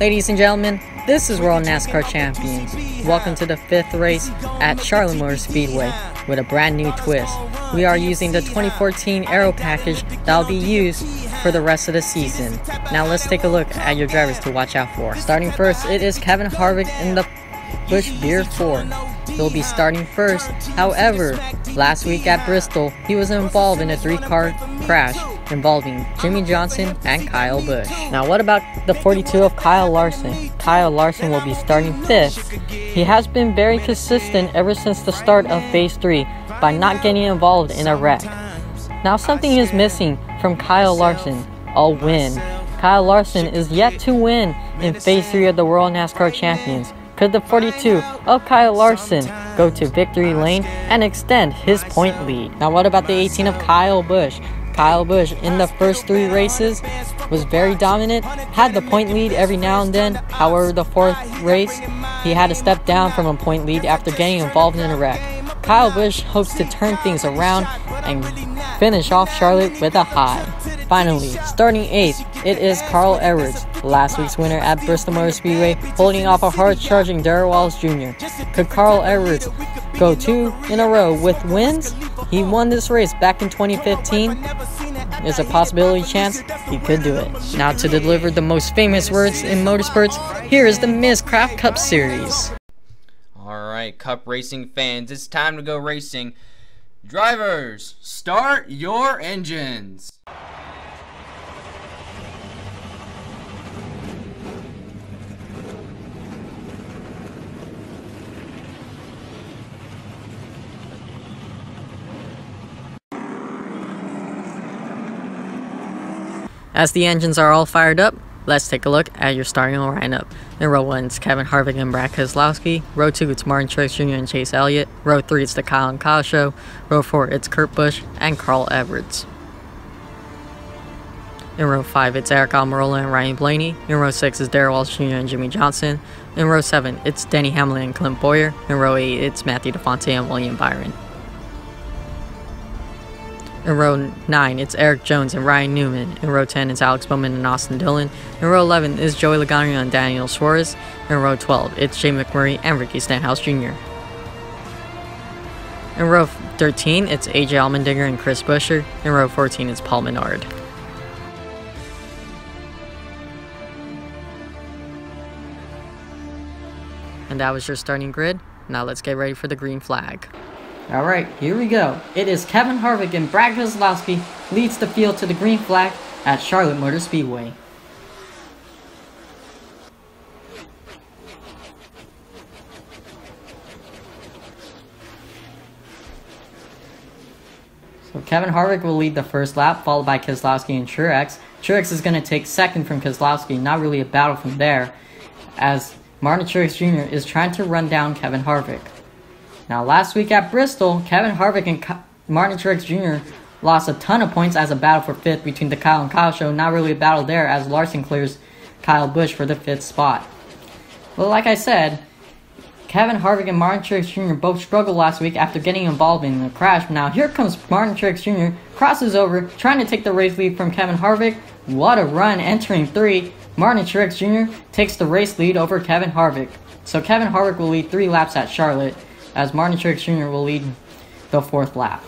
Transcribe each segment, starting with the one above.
Ladies and gentlemen, this is World NASCAR Champions. Welcome to the 5th race at Charlotte Motor-Speedway with a brand new twist. We are using the 2014 Areo-Package that will be used for the rest of the season. Now let's take a look at your drivers to watch out for. Starting first, it is Kevin Harvick in the Busch Beer Ford. He'll be starting first. However, last week at Bristol, he was involved in a 3-car crash involving Jimmie Johnson and Kyle Busch. Now what about the 42 of Kyle Larson? Kyle Larson will be starting 5th. He has been very consistent ever since the start of Phase 3 by not getting involved in a wreck. Now something is missing from Kyle Larson, a win. Kyle Larson is yet to win in Phase 3 of the World NASCAR Champions. Could the 42 of Kyle Larson go to victory lane and extend his point lead? Now what about the 18 of Kyle Busch? Kyle Busch in the first 3 races was very dominant, had the point lead every now and then. However, the 4th race, he had to step down from a point lead after getting involved in a wreck. Kyle Busch hopes to turn things around and finish off Charlotte with a high. Finally, starting 8th, it is Carl Edwards, last week's winner at Bristol Motor Speedway, holding off a hard-charging Darrell Wallace Jr. Could Carl Edwards go 2 in a row with wins? He won this race back in 2015. There's a possibility chance he could do it. Now to deliver the most famous words in motorsports, here is the Miz Craft Cup Series. Alright, Cup racing fans, it's time to go racing. Drivers, start your engines. As the engines are all fired up, let's take a look at your starting lineup. In row 1, it's Kevin Harvick and Brad Keselowski. Row 2, it's Martin Truex Jr. and Chase Elliott. Row 3, it's the Kyle and Kyle Show. Row 4, it's Kurt Busch and Carl Edwards. In row 5, it's Eric Almirola and Ryan Blaney. In row 6 is Darrell Wallace Jr. and Jimmie Johnson. In row 7, it's Denny Hamlin and Clint Bowyer. In row 8, it's Matthew DeFonte and William Byron. In row 9, it's Eric Jones and Ryan Newman. In row 10, it's Alex Bowman and Austin Dillon. In row 11 is Joey Logano and Daniel Suarez. In row 12, it's Jay McMurray and Ricky Stenhouse Jr. In row 13, it's AJ Allmendinger and Chris Buescher. In row 14, it's Paul Menard. And that was your starting grid. Now let's get ready for the green flag. Alright, here we go. It is Kevin Harvick and Brad Keselowski leads the field to the green flag at Charlotte Motor-Speedway. So Kevin Harvick will lead the first lap, followed by Keselowski and Truex. Truex is going to take second from Keselowski, not really a battle from there, as Martin Truex Jr. is trying to run down Kevin Harvick. Now, last week at Bristol, Kevin Harvick and Martin Truex Jr. lost a ton of points as a battle for 5th between the Kyle and Kyle Show. Not really a battle there as Larson clears Kyle Busch for the 5th spot. Well, like I said, Kevin Harvick and Martin Truex Jr. both struggled last week after getting involved in a crash. Now, here comes Martin Truex Jr., crosses over, trying to take the race lead from Kevin Harvick. What a run, entering 3. Martin Truex Jr. takes the race lead over Kevin Harvick. So Kevin Harvick will lead 3 laps at Charlotte, as Martin Truex Jr. will lead the 4th lap.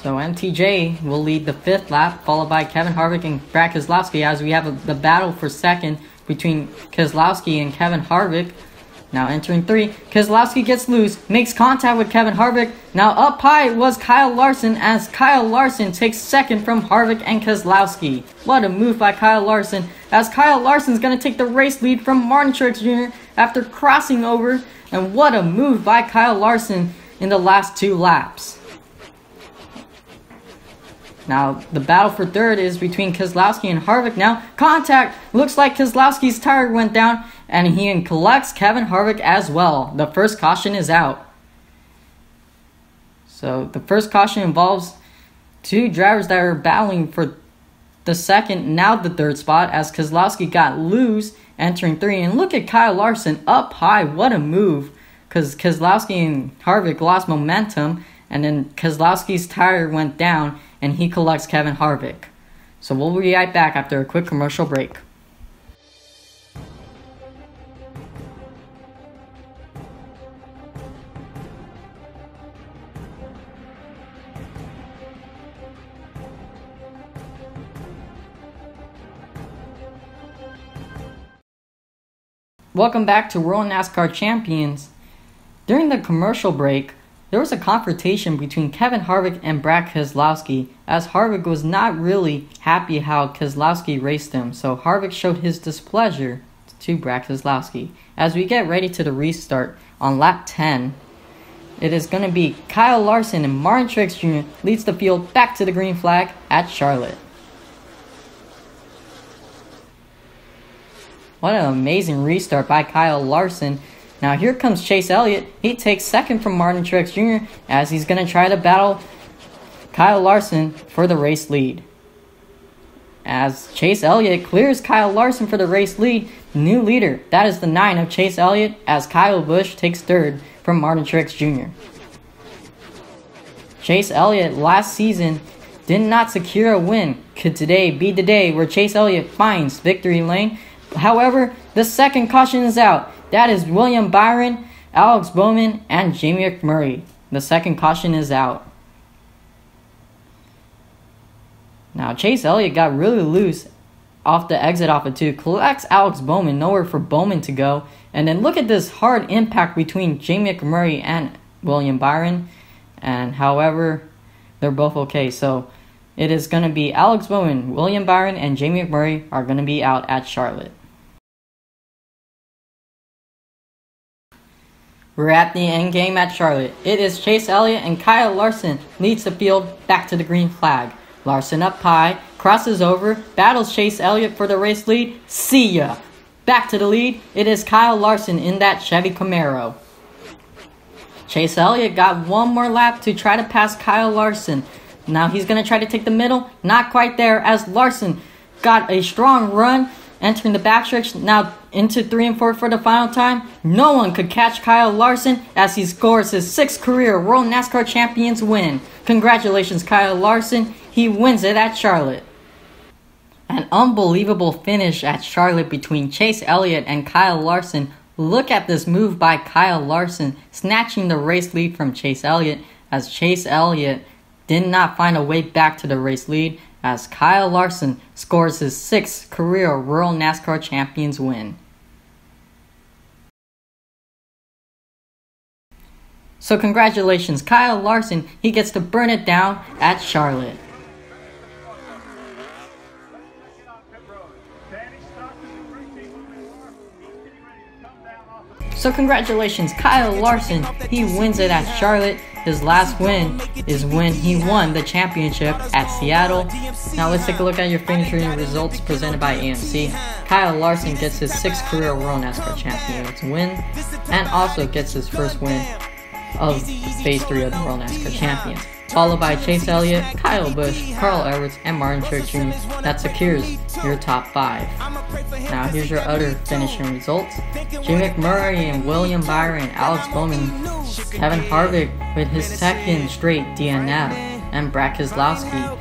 So MTJ will lead the 5th lap, followed by Kevin Harvick and Brad Keselowski, as we have the battle for second between Keselowski and Kevin Harvick. Now entering 3, Keselowski gets loose, makes contact with Kevin Harvick. Now up high was Kyle Larson, as Kyle Larson takes second from Harvick and Keselowski. What a move by Kyle Larson, as Kyle Larson's going to take the race lead from Martin Truex Jr. after crossing over. And what a move by Kyle Larson in the last 2 laps. Now, the battle for 3rd is between Keselowski and Harvick. Now, contact! Looks like Keselowski's tire went down, and he collects Kevin Harvick as well. The first caution is out. So, the first caution involves 2 drivers that are battling for the 2nd, now the 3rd spot, as Keselowski got loose, entering 3. And look at Kyle Larson up high. What a move. Because Keselowski and Harvick lost momentum, and then Keselowski's tire went down, and he collects Kevin Harvick. So we'll be right back after a quick commercial break. Welcome back to World NASCAR Champions. During the commercial break, there was a confrontation between Kevin Harvick and Brad Keselowski, as Harvick was not really happy how Keselowski raced him, so Harvick showed his displeasure to Brad Keselowski. As we get ready to the restart on lap 10, it is going to be Kyle Larson and Martin Truex Jr. leads the field back to the green flag at Charlotte. What an amazing restart by Kyle Larson. Now here comes Chase Elliott. He takes second from Martin Truex Jr. as he's going to try to battle Kyle Larson for the race lead. As Chase Elliott clears Kyle Larson for the race lead, new leader, that is the 9 of Chase Elliott, as Kyle Busch takes third from Martin Truex Jr. Chase Elliott last season did not secure a win. Could today be the day where Chase Elliott finds victory lane? However, the second caution is out. That is William Byron, Alex Bowman, and Jamie McMurray. The second caution is out. Now, Chase Elliott got really loose off the exit off of 2. Collects Alex Bowman, nowhere for Bowman to go. And then look at this hard impact between Jamie McMurray and William Byron. And however, they're both okay. So it is going to be Alex Bowman, William Byron, and Jamie McMurray are going to be out at Charlotte. We're at the end game at Charlotte. It is Chase Elliott and Kyle Larson leads the field back to the green flag. Larson up high, crosses over, battles Chase Elliott for the race lead. See ya! Back to the lead, it is Kyle Larson in that Chevy Camaro. Chase Elliott got one more lap to try to pass Kyle Larson. Now he's going to try to take the middle. Not quite there, as Larson got a strong run entering the backstretch. Now into 3 and 4 for the final time. No one could catch Kyle Larson as he scores his 6th career World NASCAR Champions win. Congratulations, Kyle Larson. He wins it at Charlotte. An unbelievable finish at Charlotte between Chase Elliott and Kyle Larson. Look at this move by Kyle Larson, snatching the race lead from Chase Elliott, as Chase Elliott did not find a way back to the race lead, as Kyle Larson scores his 6th career World NASCAR Champions win. So congratulations, Kyle Larson. He gets to burn it down at Charlotte. So congratulations, Kyle Larson. He wins it at Charlotte. His last win is when he won the championship at Seattle. Now let's take a look at your finishing results presented by AMC. Kyle Larson gets his 6th career World NASCAR Champions win, and also gets his first win of Phase 3 of the World NASCAR Champions, followed by Chase Elliott, Kyle Busch, Carl Edwards, and Martin Truex Jr. That secures your top 5. Now here's your other finishing results. Jamie McMurray and William Byron, Alex Bowman, Kevin Harvick with his 2nd straight DNF, and Brad Keselowski.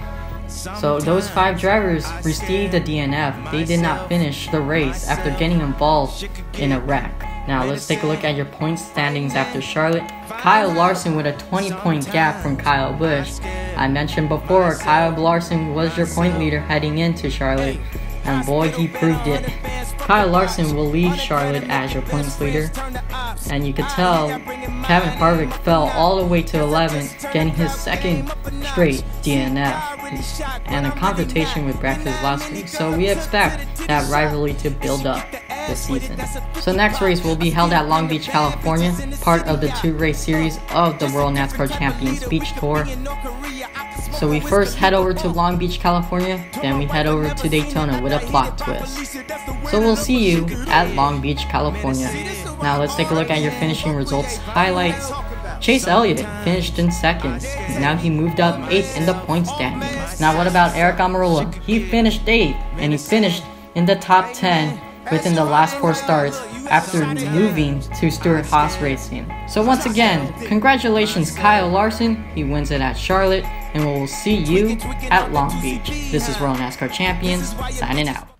So those 5 drivers received a DNF. They did not finish the race after getting involved in a wreck. Now let's take a look at your point standings after Charlotte. Kyle Larson with a 20-point gap from Kyle Busch. I mentioned before, Kyle Larson was your point leader heading into Charlotte, and boy, he proved it. Kyle Larson will leave Charlotte as your points leader, and you could tell Kevin Harvick fell all the way to 11th, getting his 2nd straight DNF and a confrontation with Brad Keselowski. So we expect that rivalry to build up this season. So next race will be held at Long Beach, California, part of the 2-race series of the World NASCAR Champions Beach Tour. So we first head over to Long Beach, California, then we head over to Daytona with a plot twist. So we'll see you at Long Beach, California. Now let's take a look at your finishing results highlights. Chase Elliott finished in 2nd. Now he moved up 8th in the point standings. Now what about Eric Almirola? He finished 8th, and he finished in the top 10 within the last 4 starts after moving to Stewart-Haas Racing. So once again, congratulations Kyle Larson, he wins it at Charlotte, and we'll see you at Long Beach. This is World NASCAR Champions, signing out.